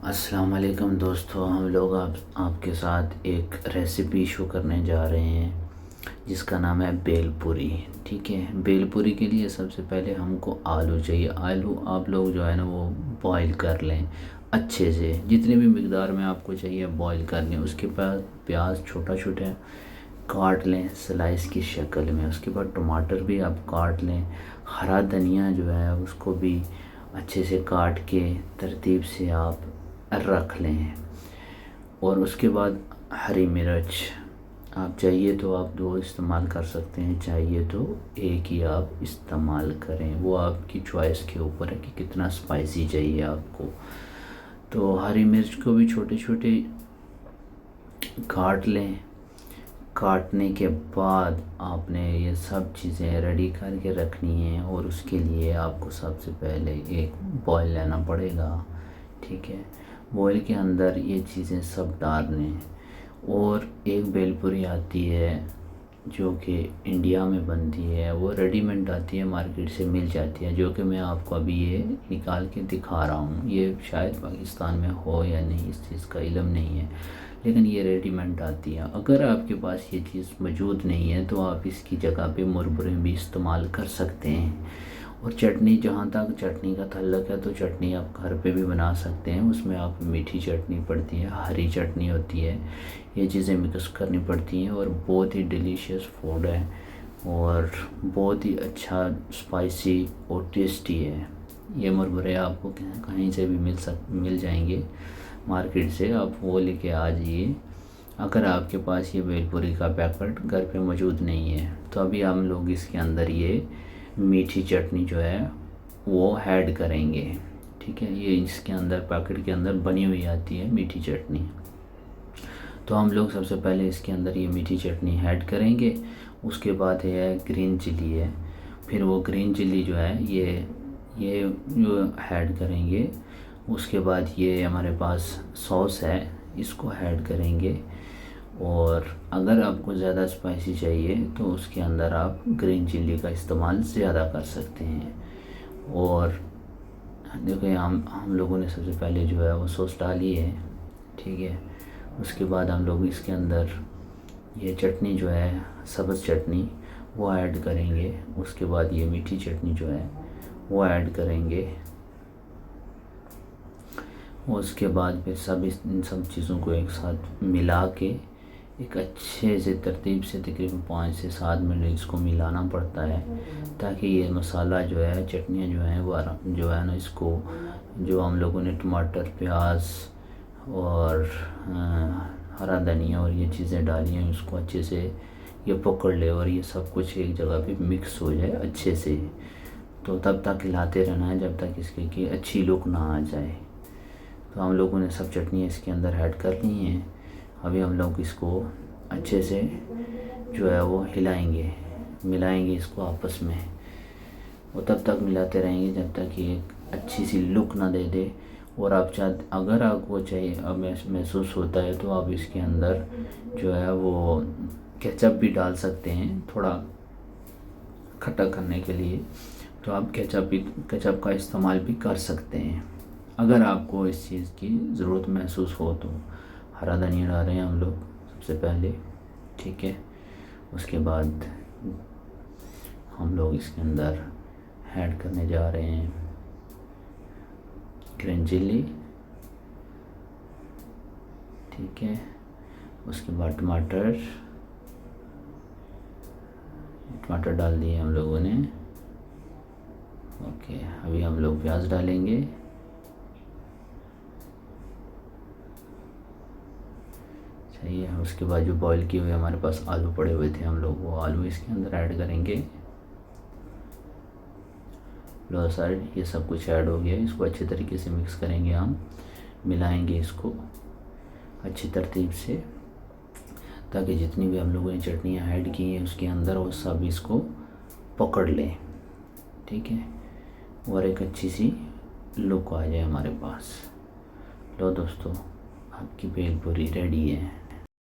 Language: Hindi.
अस्सलाम वालेकुम दोस्तों, हम लोग आपके साथ एक रेसिपी शो करने जा रहे हैं जिसका नाम है बेलपूरी। ठीक है, बेलपूरी के लिए सबसे पहले हमको आलू चाहिए। आलू आप लोग जो है ना वो बॉईल कर लें अच्छे से, जितने भी मिकदार में आपको चाहिए बॉईल कर लें। उसके बाद प्याज छोटा छोटा काट लें स्लाइस की शक्ल में। उसके बाद टमाटर भी आप काट लें। हरा धनिया जो है उसको भी अच्छे से काट के तरतीब से आप रख लें। और उसके बाद हरी मिर्च आप चाहिए तो आप 2 इस्तेमाल कर सकते हैं, चाहिए तो एक ही आप इस्तेमाल करें। वो आपकी चॉइस के ऊपर है कि कितना स्पाइसी चाहिए आपको। तो हरी मिर्च को भी छोटे छोटे काट लें। काटने के बाद आपने ये सब चीज़ें रेडी करके रखनी है और उसके लिए आपको सबसे पहले एक बॉयल लेना पड़ेगा। ठीक है, बॉयल के अंदर ये चीज़ें सब डालने। और एक बेलपूरी आती है जो कि इंडिया में बनती है, वो रेडीमेड आती है, मार्केट से मिल जाती है, जो कि मैं आपको अभी ये निकाल के दिखा रहा हूँ। ये शायद पाकिस्तान में हो या नहीं इस चीज़ का इल्म नहीं है, लेकिन ये रेडीमेड आती है। अगर आपके पास ये चीज़ मौजूद नहीं है तो आप इसकी जगह पे मुरमुरे भी इस्तेमाल कर सकते हैं। और चटनी, जहाँ तक चटनी का ताल्लुक है तो चटनी आप घर पे भी बना सकते हैं। उसमें आप मीठी चटनी पड़ती है, हरी चटनी होती है, ये चीज़ें मिक्स करनी पड़ती हैं और बहुत ही डिलीशियस फूड है और बहुत ही अच्छा स्पाइसी और टेस्टी है। ये मुरमुरे आपको कहीं से भी मिल जाएंगे मार्केट से, आप वो लेके आ जाइए। अगर आपके पास ये बेलपूरी का पैकेट घर पे मौजूद नहीं है तो अभी हम लोग इसके अंदर ये मीठी चटनी जो है वो ऐड करेंगे। ठीक है, ये इसके अंदर पैकेट के अंदर बनी हुई आती है मीठी चटनी। तो हम लोग सबसे पहले इसके अंदर ये मीठी चटनी ऐड करेंगे। उसके बाद है ग्रीन चिली है, फिर वो ग्रीन चिली जो है ये जो ऐड करेंगे। उसके बाद ये हमारे पास सॉस है, इसको ऐड करेंगे। और अगर आपको ज़्यादा स्पाइसी चाहिए तो उसके अंदर आप ग्रीन चिल्ली का इस्तेमाल ज़्यादा कर सकते हैं। और देखिए हम लोगों ने सबसे पहले जो है वो सॉस डाली है। ठीक है, उसके बाद हम लोग इसके अंदर ये चटनी जो है सब्ज़ चटनी वो ऐड करेंगे। उसके बाद ये मीठी चटनी जो है वो ऐड करेंगे। उसके बाद फिर इन सब चीज़ों को एक साथ मिला के एक अच्छे से तरतीब से तकरीबन 5 से 7 मिनट इसको मिलाना पड़ता है, ताकि ये मसाला जो है, चटनियाँ जो हैं वो जो है ना, इसको जो हम लोगों ने टमाटर, प्याज और हरा धनिया और ये चीज़ें डाली हैं उसको अच्छे से ये पकड़ ले और ये सब कुछ एक जगह पे मिक्स हो जाए अच्छे से। तो तब तक हिलाते रहना है जब तक इसकी की अच्छी लुक ना आ जाए। तो हम लोगों ने सब चटनियाँ इसके अंदर ऐड कर ली हैं। अभी हम लोग इसको अच्छे से जो है वो मिलाएंगे इसको आपस में। वो तब तक मिलाते रहेंगे जब तक ये एक अच्छी सी लुक ना दे दे। और आप अगर आपको चाहिए, अब महसूस होता है तो आप इसके अंदर जो है वो केचप भी डाल सकते हैं, थोड़ा खट्टा करने के लिए। तो आप केचप का इस्तेमाल भी कर सकते हैं अगर आपको इस चीज़ की ज़रूरत महसूस हो तो। हरा धनिया डाल रहे हैं हम लोग सबसे पहले। ठीक है, उसके बाद हम लोग इसके अंदर ऐड करने जा रहे हैं ग्रीन चिल्ली। ठीक है, उसके बाद टमाटर डाल दिए हम लोगों ने। ओके, अभी हम लोग प्याज डालेंगे। सही है, उसके बाद जो बॉईल किए हुए हमारे पास आलू पड़े हुए थे, हम लोग वो आलू इसके अंदर ऐड करेंगे। लो साइड ये सब कुछ ऐड हो गया, इसको अच्छे तरीके से मिक्स करेंगे, हम मिलाएंगे इसको अच्छी तरतीब से, ताकि जितनी भी हम लोगों ने चटनियाँ ऐड की हैं उसके अंदर वो सब इसको पकड़ लें। ठीक है, और एक अच्छी सी लुक आ जाए हमारे पास। लो दोस्तों, आपकी बेलपूरी रेडी है।